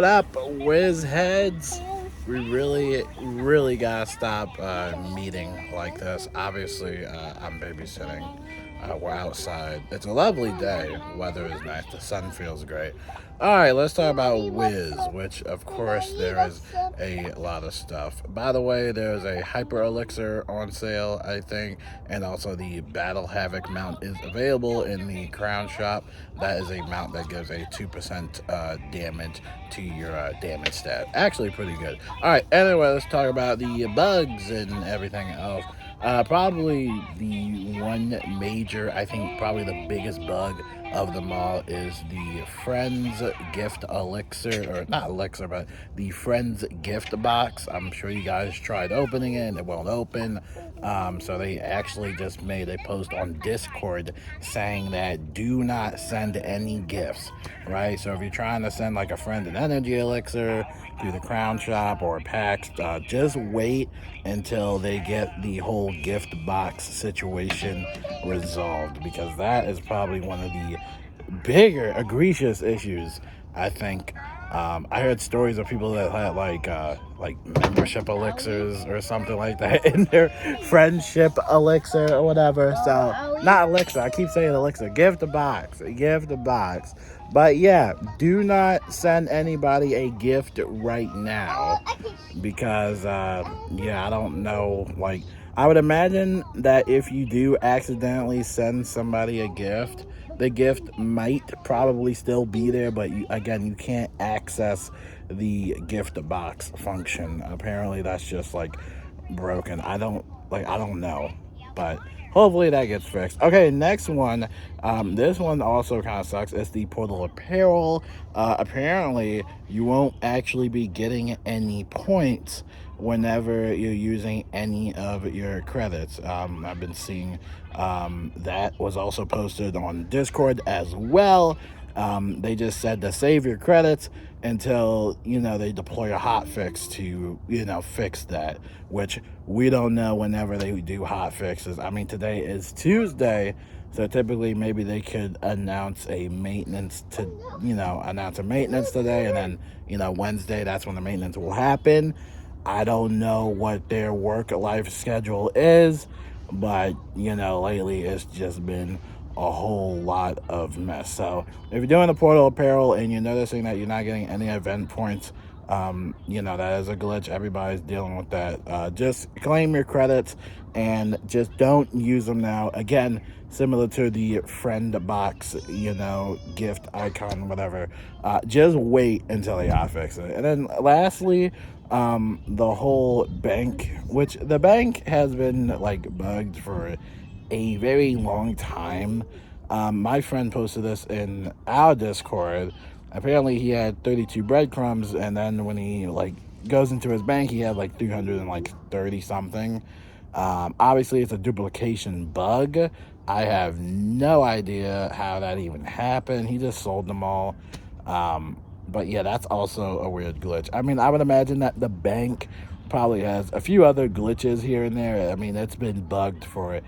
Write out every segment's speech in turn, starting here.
What up, whiz heads? We really gotta stop meeting like this. Obviously, I'm babysitting. We're outside. It's a lovely day. Weather is nice. The sun feels great. All right, let's talk about Wiz, which of course there is a lot of stuff. By the way, there's a Hyper Elixir on sale, I think, and also the Battle Havoc mount is available in the Crown Shop. That is a mount that gives a 2% damage to your damage stat. Actually, pretty good. All right, anyway, let's talk about the bugs and everything else. Probably the one major, I think, probably the biggest bug of them all is the Friends Gift Elixir, or not Elixir, but the Friends Gift Box. I'm sure you guys tried opening it and it won't open. So they actually just made a post on Discord saying that do not send any gifts, right? So if you're trying to send like a friend an energy elixir through the Crown Shop or PAX, just wait until they get the whole gift box situation resolved, because that is probably one of the bigger egregious issues, I think. I heard stories of people that had like membership elixirs or something like that in their friendship elixir or whatever. So not elixir. I keep saying elixir. Give the box. Give the box. But yeah, do not send anybody a gift right now because yeah, I don't know. Like, I would imagine that if you do accidentally send somebody a gift, the gift might probably still be there, but again, you can't access the gift box function. Apparently, that's just like broken. I don't know, but hopefully that gets fixed. Okay, next one. This one also kind of sucks. It's the portal apparel. Apparently, you won't actually be getting any points whenever you're using any of your credits. I've been seeing that was also posted on Discord as well. They just said to save your credits until they deploy a hotfix to fix that, which we don't know whenever they do hot fixes. I mean, today is Tuesday, so typically maybe they could announce a maintenance today, and then Wednesday, that's when the maintenance will happen. I don't know what their work life schedule is, but lately it's just been a whole lot of mess. So if you're doing the portal apparel and you're noticing that you're not getting any event points, that is a glitch. Everybody's dealing with that. Just claim your credits and just don't use them now. Again, similar to the friend box, gift icon, whatever. Just wait until they fix it. And then lastly, the whole bank, which the bank has been like bugged for a very long time. My friend posted this in our Discord. Apparently, he had 32 breadcrumbs, and then when he goes into his bank, he had like 330 something. Obviously, it's a duplication bug. I have no idea how that even happened. He just sold them all. But yeah, that's also a weird glitch. I mean, I would imagine that the bank probably has a few other glitches here and there. I mean, it's been bugged for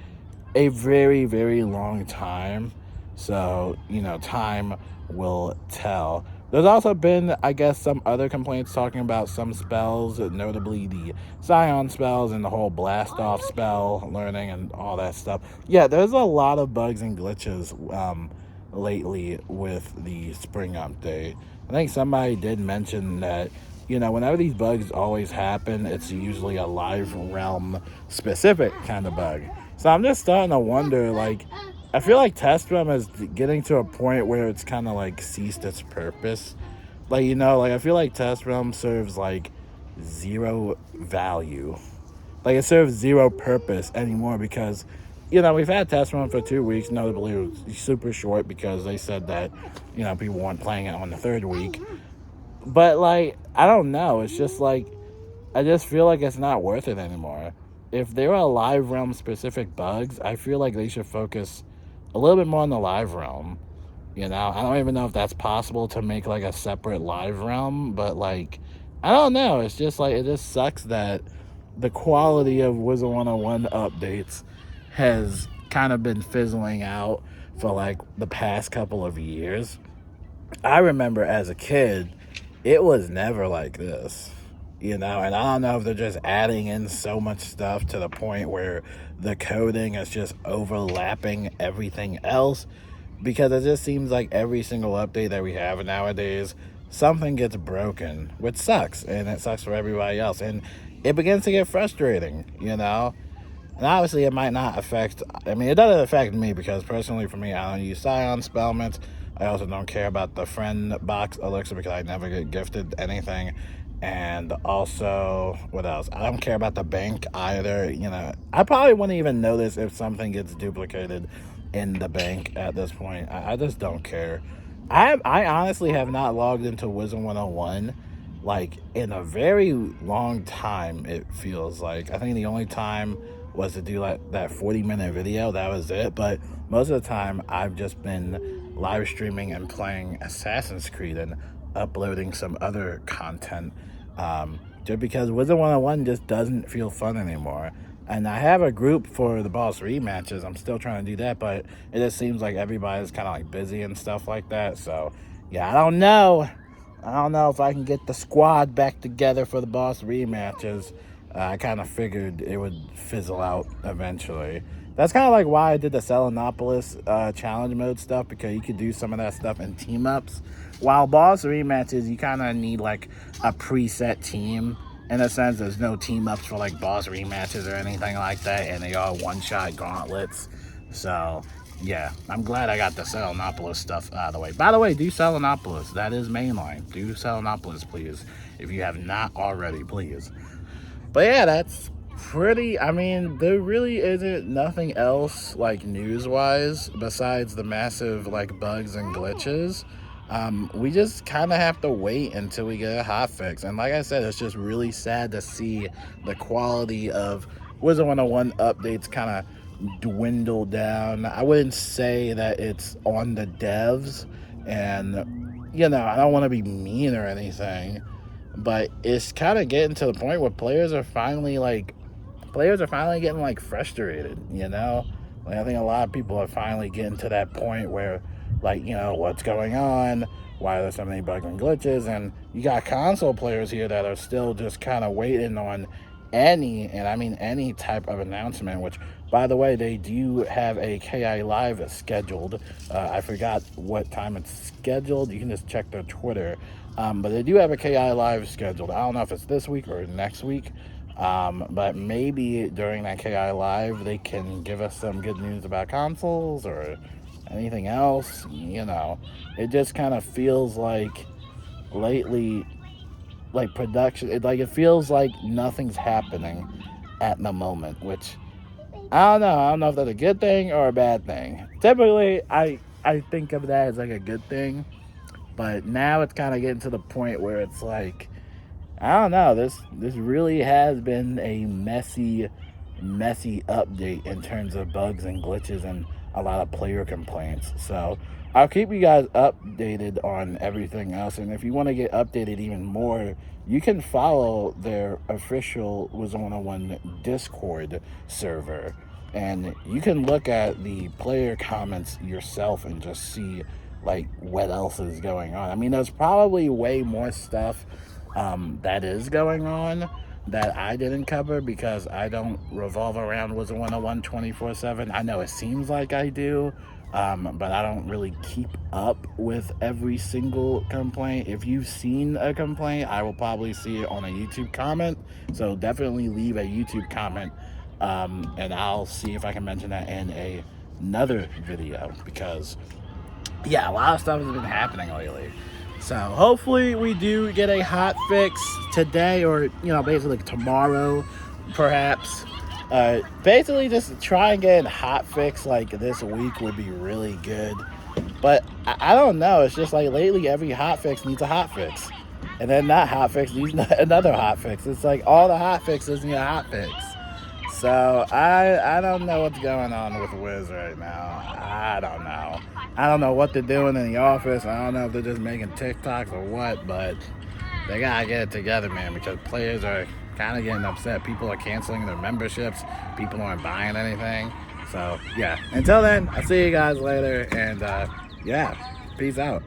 a very, very long time. So, time will tell. There's also been, I guess, some other complaints talking about some spells, notably the Scion spells and the whole blast off spell learning and all that stuff. Yeah, there's a lot of bugs and glitches lately with the spring update. I think somebody did mention that, whenever these bugs always happen, it's usually a live realm specific kind of bug. So I'm just starting to wonder, I feel like Test Realm is getting to a point where it's kind of ceased its purpose. I feel like Test Realm serves zero value. It serves zero purpose anymore because, we've had Test Run for 2 weeks. Notably, it was super short because they said that, people weren't playing it on the third week. But, I don't know. It's just, I just feel like it's not worth it anymore. If there are live realm specific bugs, I feel like they should focus a little bit more on the live realm. I don't even know if that's possible to make a separate live realm, but I don't know. It's just it just sucks that the quality of Wizard101 updates has kind of been fizzling out for the past couple of years. I remember as a kid, it was never like this, and I don't know if they're just adding in so much stuff to the point where the coding is just overlapping everything else, because it just seems like every single update that we have nowadays, something gets broken, which sucks, and it sucks for everybody else, and it begins to get frustrating, And obviously, it might not affect. I mean, it doesn't affect me because personally, for me, I don't use Scion spellments. I also don't care about the friend box elixir because I never get gifted anything. And also, what else? I don't care about the bank either. I probably wouldn't even notice if something gets duplicated in the bank at this point. I just don't care. I honestly have not logged into Wizard101 like in a very long time. It feels like I think the only time was to do like that 40-minute video. That was it. But most of the time I've just been live streaming and playing Assassin's Creed and uploading some other content, just because Wizard101 just doesn't feel fun anymore. And I have a group for the boss rematches. I'm still trying to do that, but it just seems like everybody's kind of like busy and stuff like that. So yeah, I don't know if I can get the squad back together for the boss rematches. I kind of figured it would fizzle out eventually. That's kind of like why I did the Selenopolis challenge mode stuff, because you could do some of that stuff in team ups. While boss rematches, you kind of need like a preset team. In a sense, there's no team ups for like boss rematches or anything like that, and they are one-shot gauntlets. So yeah, I'm glad I got the Selenopolis stuff out of the way. By the way, do Selenopolis. That is mainline. Do Selenopolis, please. If you have not already, please. But yeah, that's pretty. I mean, there really isn't nothing else like news-wise besides the massive like bugs and glitches. We just kind of have to wait until we get a hotfix. And like I said, it's just really sad to see the quality of Wizard101 updates kind of dwindle down. I wouldn't say that it's on the devs, and I don't want to be mean or anything, but it's kind of getting to the point where players are finally getting like frustrated. Like, I think a lot of people are finally getting to that point where, like, what's going on, why are there so many bugs and glitches, and you got console players here that are still just kind of waiting on any type of announcement, which, by the way, they do have a KI Live scheduled. I forgot what time it's scheduled. You can just check their Twitter. But they do have a KI Live scheduled. I don't know if it's this week or next week. But maybe during that KI Live, they can give us some good news about consoles or anything else. It just kind of feels like lately, like production, it feels like nothing's happening at the moment, which I don't know if that's a good thing or a bad thing. Typically, I think of that as like a good thing, but now it's kind of getting to the point where it's like, I don't know, this really has been a messy update in terms of bugs and glitches and a lot of player complaints. So I'll keep you guys updated on everything else, and if you want to get updated even more, you can follow their official Wizard101 Discord server, and you can look at the player comments yourself and just see like what else is going on. I mean, there's probably way more stuff that is going on that I didn't cover because I don't revolve around Wizard101 24/7. I know it seems like I do, but I don't really keep up with every single complaint. If you've seen a complaint, I will probably see it on a YouTube comment, so definitely leave a YouTube comment, and I'll see if I can mention that in another video, because yeah, a lot of stuff has been happening lately. So hopefully we do get a hot fix today, or basically tomorrow, perhaps. Basically just try and get a hot fix like this week would be really good. But I don't know. It's just like lately every hot fix needs a hot fix, and then that hot fix needs another hot fix. It's like all the hot fixes need a hot fix. So I don't know what's going on with Wiz right now. I don't know. I don't know what they're doing in the office. I don't know if they're just making TikToks or what, but they gotta get it together, man, because players are kind of getting upset. People are canceling their memberships. People aren't buying anything. So yeah, until then, I'll see you guys later, and yeah, peace out.